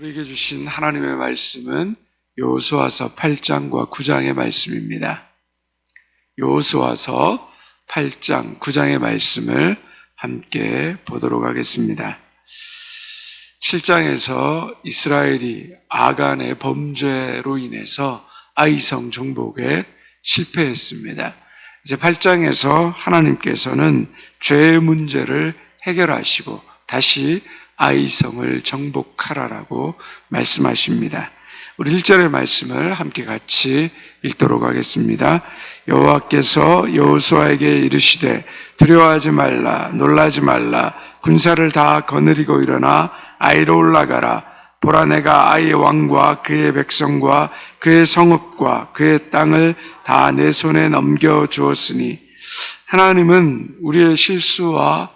우리에게 주신 하나님의 말씀은 여호수아서 8장과 9장의 말씀입니다. 여호수아서 8장, 9장의 말씀을 함께 보도록 하겠습니다. 7장에서 이스라엘이 아간의 범죄로 인해서 아이성 정복에 실패했습니다. 이제 8장에서 하나님께서는 죄의 문제를 해결하시고 다시 아이성을 정복하라라고 말씀하십니다. 우리 1절의 말씀을 함께 같이 읽도록 하겠습니다. 여호와께서 여호수아에게 이르시되 두려워하지 말라, 놀라지 말라, 군사를 다 거느리고 일어나 아이로 올라가라. 보라, 내가 아이의 왕과 그의 백성과 그의 성읍과 그의 땅을 다 내 손에 넘겨주었으니. 하나님은 우리의 실수와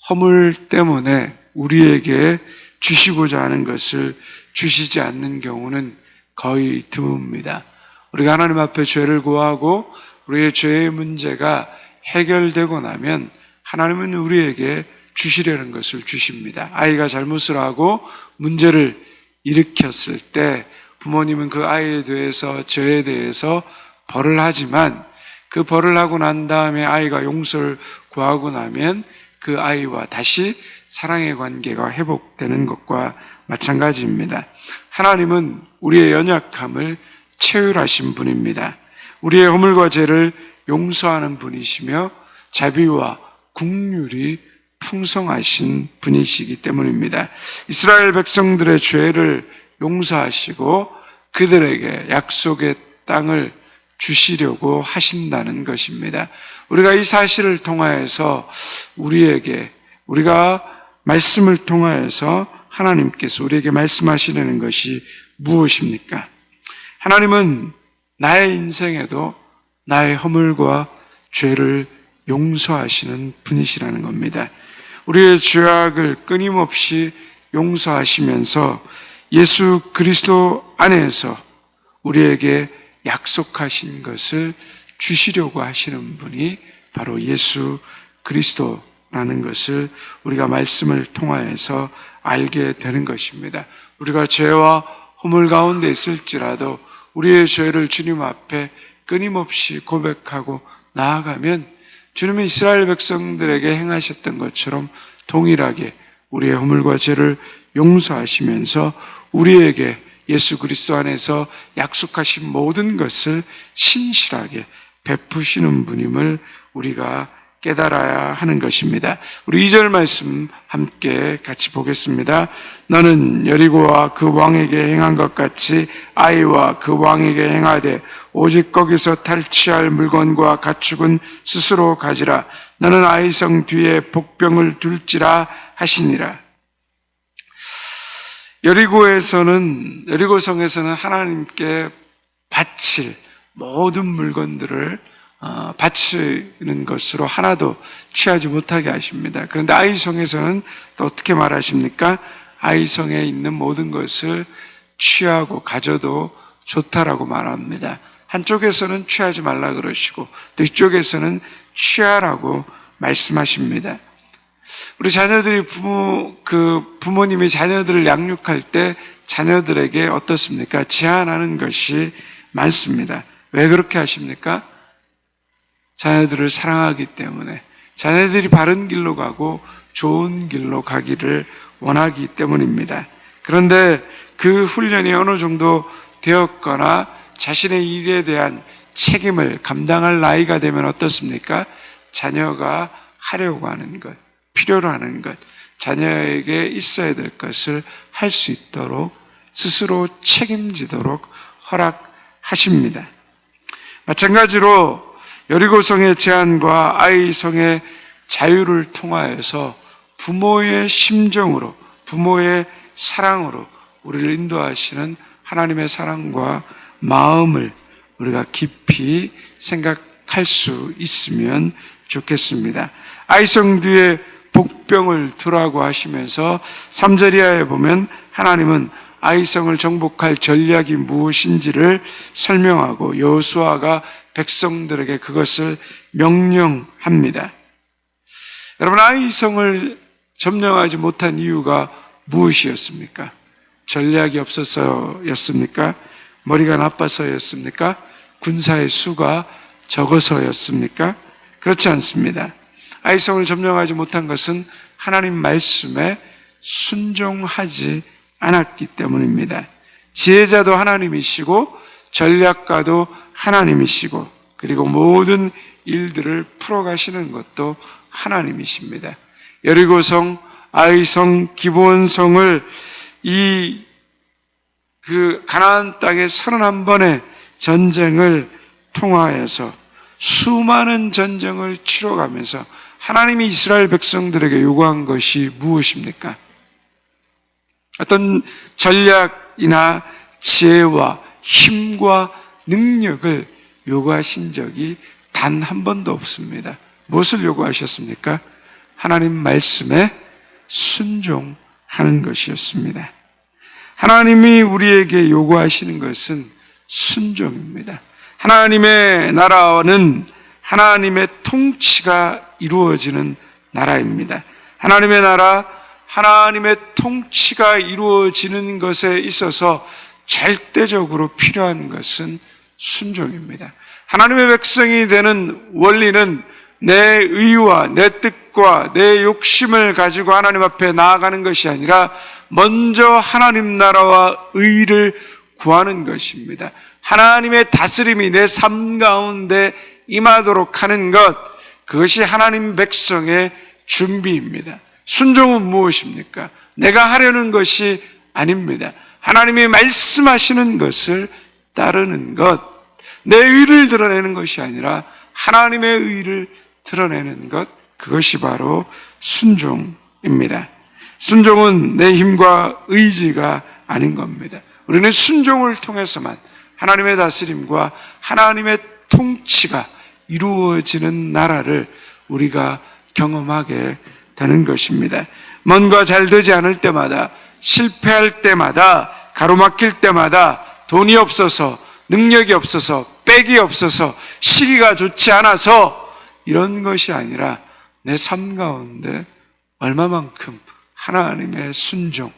허물 때문에 우리에게 주시고자 하는 것을 주시지 않는 경우는 거의 드뭅니다. 우리가 하나님 앞에 죄를 구하고 우리의 죄의 문제가 해결되고 나면 하나님은 우리에게 주시려는 것을 주십니다. 아이가 잘못을 하고 문제를 일으켰을 때 부모님은 그 아이에 대해서, 죄에 대해서 벌을 하지만 그 벌을 하고 난 다음에 아이가 용서를 구하고 나면 그 아이와 다시 사랑의 관계가 회복되는 것과 마찬가지입니다. 하나님은 우리의 연약함을 체휼하신 분입니다. 우리의 허물과 죄를 용서하는 분이시며 자비와 긍휼이 풍성하신 분이시기 때문입니다. 이스라엘 백성들의 죄를 용서하시고 그들에게 약속의 땅을 주시려고 하신다는 것입니다. 우리가 이 사실을 통하여서 우리가 말씀을 통하여서 하나님께서 우리에게 말씀하시려는 것이 무엇입니까? 하나님은 나의 인생에도 나의 허물과 죄를 용서하시는 분이시라는 겁니다. 우리의 죄악을 끊임없이 용서하시면서 예수 그리스도 안에서 우리에게 약속하신 것을 주시려고 하시는 분이 바로 예수 그리스도라는 것을 우리가 말씀을 통하여서 알게 되는 것입니다. 우리가 죄와 허물 가운데 있을지라도 우리의 죄를 주님 앞에 끊임없이 고백하고 나아가면 주님은 이스라엘 백성들에게 행하셨던 것처럼 동일하게 우리의 허물과 죄를 용서하시면서 우리에게 예수 그리스도 안에서 약속하신 모든 것을 신실하게 베푸시는 분임을 우리가 깨달아야 하는 것입니다. 우리 2절 말씀 함께 같이 보겠습니다. 너는 여리고와 그 왕에게 행한 것 같이 아이와 그 왕에게 행하되 오직 거기서 탈취할 물건과 가축은 스스로 가지라. 너는 아이성 뒤에 복병을 둘지라 하시니라. 여리고성에서는 하나님께 바칠 모든 물건들을 바치는 것으로 하나도 취하지 못하게 하십니다. 그런데 아이성에서는 또 어떻게 말하십니까? 아이성에 있는 모든 것을 취하고 가져도 좋다라고 말합니다. 한쪽에서는 취하지 말라 그러시고 또 이쪽에서는 취하라고 말씀하십니다. 우리 자녀들이 부모님이 자녀들을 양육할 때 자녀들에게 어떻습니까? 제한하는 것이 많습니다. 왜 그렇게 하십니까? 자녀들을 사랑하기 때문에, 자녀들이 바른 길로 가고 좋은 길로 가기를 원하기 때문입니다. 그런데 그 훈련이 어느 정도 되었거나 자신의 일에 대한 책임을 감당할 나이가 되면 어떻습니까? 자녀가 하려고 하는 것, 필요로 하는 것, 자녀에게 있어야 될 것을 할 수 있도록 스스로 책임지도록 허락하십니다. 마찬가지로 여리고성의 제한과 아이성의 자유를 통하여서 부모의 심정으로, 부모의 사랑으로 우리를 인도하시는 하나님의 사랑과 마음을 우리가 깊이 생각할 수 있으면 좋겠습니다. 아이성 뒤에 복병을 두라고 하시면서 3절 이하에 보면 하나님은 아이성을 정복할 전략이 무엇인지를 설명하고 여호수아가 백성들에게 그것을 명령합니다. 여러분, 아이성을 점령하지 못한 이유가 무엇이었습니까? 전략이 없어서였습니까? 머리가 나빠서였습니까? 군사의 수가 적어서였습니까? 그렇지 않습니다. 아이성을 점령하지 못한 것은 하나님 말씀에 순종하지 않았기 때문입니다. 지혜자도 하나님이시고 전략가도 하나님이시고 그리고 모든 일들을 풀어가시는 것도 하나님이십니다. 여리고성, 아이성, 기브온성을 가나안 땅의 31번의 전쟁을 통하여서 수많은 전쟁을 치러가면서 하나님이 이스라엘 백성들에게 요구한 것이 무엇입니까? 어떤 전략이나 지혜와 힘과 능력을 요구하신 적이 단 한 번도 없습니다. 무엇을 요구하셨습니까? 하나님 말씀에 순종하는 것이었습니다. 하나님이 우리에게 요구하시는 것은 순종입니다. 하나님의 나라는 하나님의 통치가 이루어지는 나라입니다. 하나님의 나라, 하나님의 통치가 이루어지는 것에 있어서 절대적으로 필요한 것은 순종입니다. 하나님의 백성이 되는 원리는 내 의와 내 뜻과 내 욕심을 가지고 하나님 앞에 나아가는 것이 아니라 먼저 하나님 나라와 의를 구하는 것입니다. 하나님의 다스림이 내 삶 가운데 임하도록 하는 것, 그것이 하나님 백성의 준비입니다. 순종은 무엇입니까? 내가 하려는 것이 아닙니다. 하나님이 말씀하시는 것을 따르는 것, 내 의를 드러내는 것이 아니라 하나님의 의를 드러내는 것, 그것이 바로 순종입니다. 순종은 내 힘과 의지가 아닌 겁니다. 우리는 순종을 통해서만 하나님의 다스림과 하나님의 통치가 이루어지는 나라를 우리가 경험하게 되는 것입니다. 뭔가 잘 되지 않을 때마다, 실패할 때마다, 가로막힐 때마다 돈이 없어서, 능력이 없어서, 백이 없어서, 시기가 좋지 않아서 이런 것이 아니라 내 삶 가운데 얼마만큼 하나님의 순종,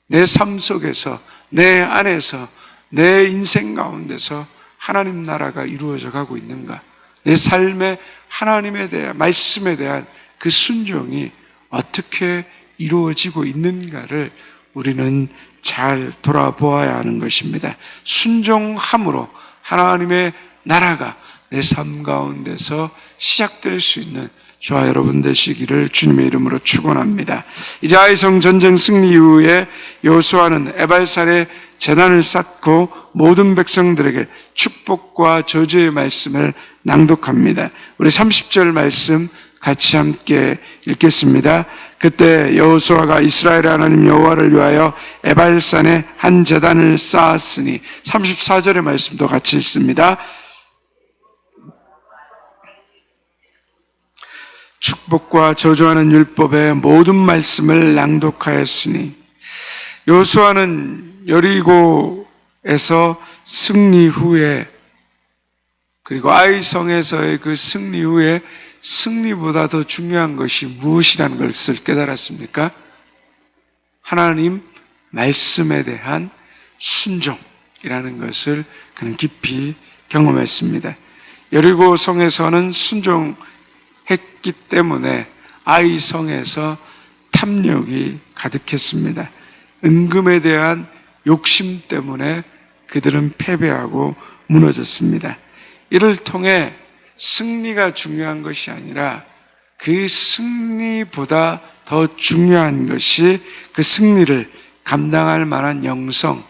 내 삶 속에서, 내 안에서, 내 인생 가운데서 하나님 나라가 이루어져 가고 있는가, 내 삶에 하나님에 대한, 말씀에 대한 그 순종이 어떻게 이루어지고 있는가를 우리는 잘 돌아보아야 하는 것입니다. 순종함으로 하나님의 나라가 내 삶 가운데서 시작될 수 있는 저와 여러분 되시기를 주님의 이름으로 축원합니다. 이제 아이성 전쟁 승리 이후에 여호수아는 에발산에 제단을 쌓고 모든 백성들에게 축복과 저주의 말씀을 낭독합니다. 우리 30절 말씀 같이 함께 읽겠습니다. 그때 여호수아가 이스라엘 하나님 여호와를 위하여 에발산에 한 제단을 쌓았으니, 34절의 말씀도 같이 읽습니다. 축복과 저주하는 율법의 모든 말씀을 낭독하였으니, 여호수아는 여리고에서 승리 후에, 그리고 아이성에서의 그 승리 후에 승리보다 더 중요한 것이 무엇이라는 것을 깨달았습니까? 하나님 말씀에 대한 순종이라는 것을 그는 깊이 경험했습니다. 여리고 성에서는 순종했기 때문에 아이성에서 탐욕이 가득했습니다. 은금에 대한 욕심 때문에 그들은 패배하고 무너졌습니다. 이를 통해 승리가 중요한 것이 아니라 그 승리보다 더 중요한 것이 그 승리를 감당할 만한 영성,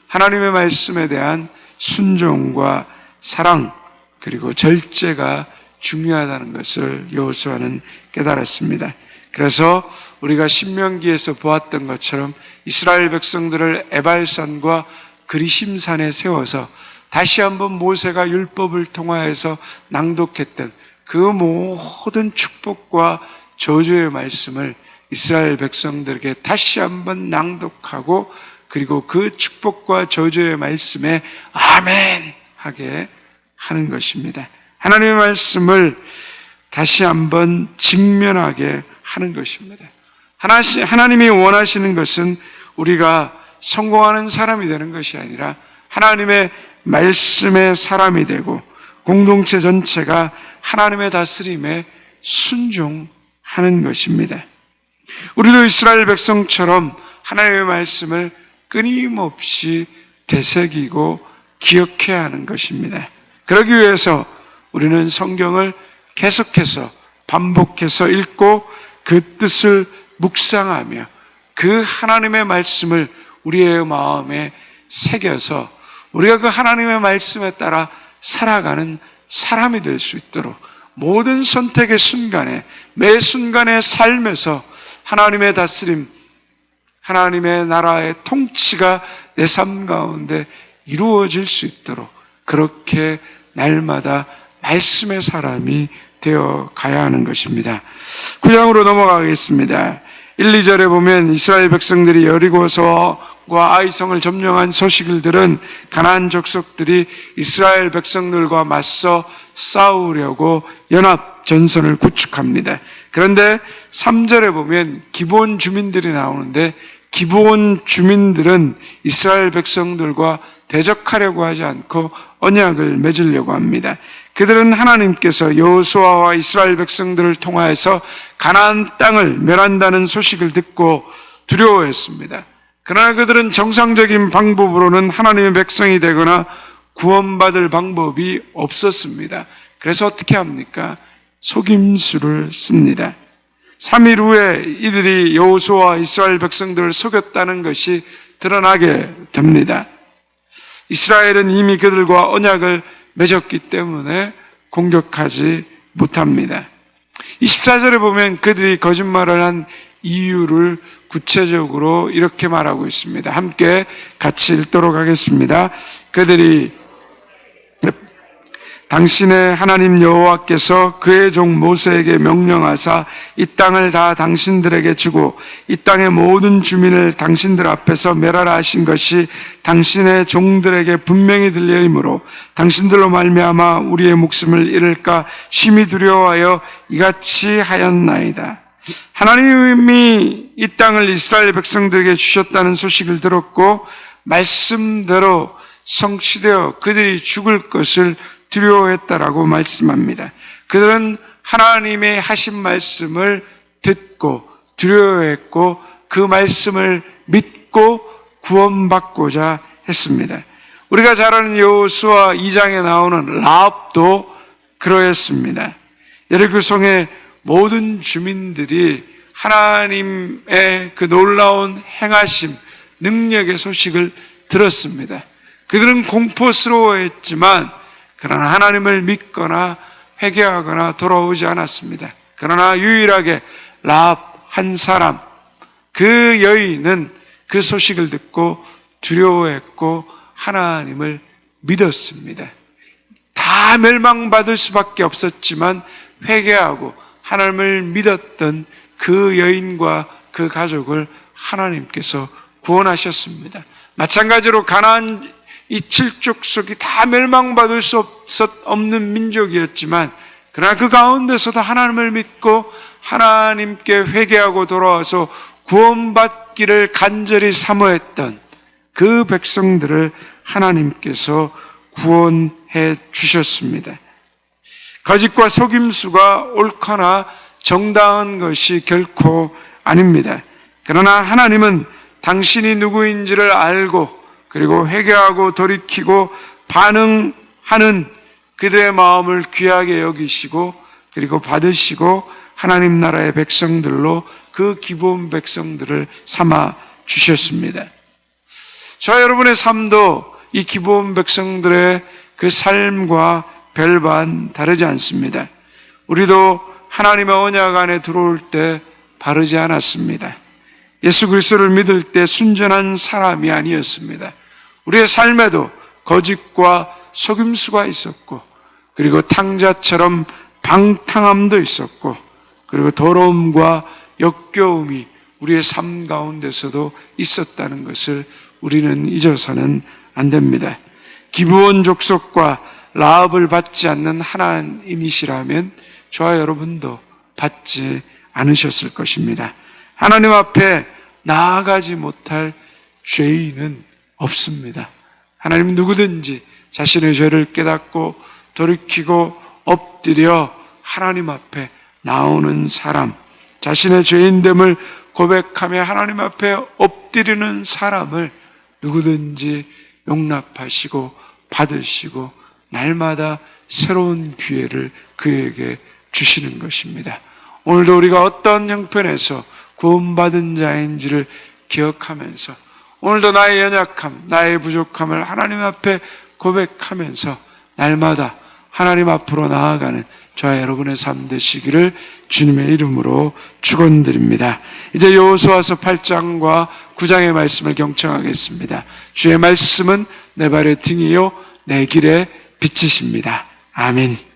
하나님의 말씀에 대한 순종과 사랑, 그리고 절제가 중요하다는 것을 여호수아는 깨달았습니다. 그래서 우리가 신명기에서 보았던 것처럼 이스라엘 백성들을 에발산과 그리심산에 세워서 다시 한번 모세가 율법을 통하여서 낭독했던 그 모든 축복과 저주의 말씀을 이스라엘 백성들에게 다시 한번 낭독하고, 그리고 그 축복과 저주의 말씀에 아멘 하게 하는 것입니다. 하나님의 말씀을 다시 한번 직면하게 하는 것입니다. 하나님이 원하시는 것은 우리가 성공하는 사람이 되는 것이 아니라 하나님의 말씀의 사람이 되고 공동체 전체가 하나님의 다스림에 순종하는 것입니다. 우리도 이스라엘 백성처럼 하나님의 말씀을 끊임없이 되새기고 기억해야 하는 것입니다. 그러기 위해서 우리는 성경을 계속해서 반복해서 읽고 그 뜻을 묵상하며 그 하나님의 말씀을 우리의 마음에 새겨서 우리가 그 하나님의 말씀에 따라 살아가는 사람이 될 수 있도록 모든 선택의 순간에 매 순간의 삶에서 하나님의 다스림, 하나님의 나라의 통치가 내 삶 가운데 이루어질 수 있도록 그렇게 날마다 말씀의 사람이 되어 가야 하는 것입니다. 9장으로 넘어가겠습니다. 1, 2절에 보면 이스라엘 백성들이 여리고서와 아이성을 점령한 소식을 들은 가나안 족속들이 이스라엘 백성들과 맞서 싸우려고 연합 전선을 구축합니다. 그런데 3절에 보면 기브온 주민들이 나오는데 기브온 주민들은 이스라엘 백성들과 대적하려고 하지 않고 언약을 맺으려고 합니다. 그들은 하나님께서 여호수아와 이스라엘 백성들을 통하여서 가나안 땅을 멸한다는 소식을 듣고 두려워했습니다. 그러나 그들은 정상적인 방법으로는 하나님의 백성이 되거나 구원받을 방법이 없었습니다. 그래서 어떻게 합니까? 속임수를 씁니다. 3일 후에 이들이 여호수아와 이스라엘 백성들을 속였다는 것이 드러나게 됩니다. 이스라엘은 이미 그들과 언약을 맺었기 때문에 공격하지 못합니다. 24절에 보면 그들이 거짓말을 한 이유를 구체적으로 이렇게 말하고 있습니다. 함께 같이 읽도록 하겠습니다. 그들이 당신의 하나님 여호와께서 그의 종 모세에게 명령하사 이 땅을 다 당신들에게 주고 이 땅의 모든 주민을 당신들 앞에서 멸하라 하신 것이 당신의 종들에게 분명히 들리므로 당신들로 말미암아 우리의 목숨을 잃을까 심히 두려워하여 이같이 하였나이다. 하나님이 이 땅을 이스라엘 백성들에게 주셨다는 소식을 들었고 말씀대로 성취되어 그들이 죽을 것을 두려워했다라고 말씀합니다. 그들은 하나님의 하신 말씀을 듣고 두려워했고 그 말씀을 믿고 구원받고자 했습니다. 우리가 잘 아는 여호수아 2장에 나오는 라합도 그러했습니다. 여리고성의 모든 주민들이 하나님의 그 놀라운 행하심, 능력의 소식을 들었습니다. 그들은 공포스러워했지만 그러나 하나님을 믿거나 회개하거나 돌아오지 않았습니다. 그러나 유일하게 라합 한 사람, 그 여인은 그 소식을 듣고 두려워했고 하나님을 믿었습니다. 다 멸망받을 수밖에 없었지만 회개하고 하나님을 믿었던 그 여인과 그 가족을 하나님께서 구원하셨습니다. 마찬가지로 가나안 이 7족속이 다 멸망받을 수 없는 민족이었지만 그러나 그 가운데서도 하나님을 믿고 하나님께 회개하고 돌아와서 구원받기를 간절히 사모했던 그 백성들을 하나님께서 구원해 주셨습니다. 거짓과 속임수가 옳거나 정당한 것이 결코 아닙니다. 그러나 하나님은 당신이 누구인지를 알고 그리고 회개하고 돌이키고 반응하는 그들의 마음을 귀하게 여기시고 그리고 받으시고 하나님 나라의 백성들로 그 기본 백성들을 삼아 주셨습니다. 저와 여러분의 삶도 이 기본 백성들의 그 삶과 별반 다르지 않습니다. 우리도 하나님의 언약 안에 들어올 때 바르지 않았습니다. 예수 그리스도를 믿을 때 순전한 사람이 아니었습니다. 우리의 삶에도 거짓과 속임수가 있었고 그리고 탕자처럼 방탕함도 있었고 그리고 더러움과 역겨움이 우리의 삶 가운데서도 있었다는 것을 우리는 잊어서는 안 됩니다. 기브온 족속과 라합을 받지 않는 하나님이시라면 저와 여러분도 받지 않으셨을 것입니다. 하나님 앞에 나아가지 못할 죄인은 없습니다. 하나님 누구든지 자신의 죄를 깨닫고 돌이키고 엎드려 하나님 앞에 나오는 사람, 자신의 죄인됨을 고백하며 하나님 앞에 엎드리는 사람을 누구든지 용납하시고 받으시고 날마다 새로운 기회를 그에게 주시는 것입니다. 오늘도 우리가 어떤 형편에서 구원받은 자인지를 기억하면서 오늘도 나의 연약함, 나의 부족함을 하나님 앞에 고백하면서 날마다 하나님 앞으로 나아가는 저와 여러분의 삶 되시기를 주님의 이름으로 축원드립니다. 이제 여호수아서 8장과 9장의 말씀을 경청하겠습니다. 주의 말씀은 내 발의 등이요 내 길의 빛이십니다. 아멘.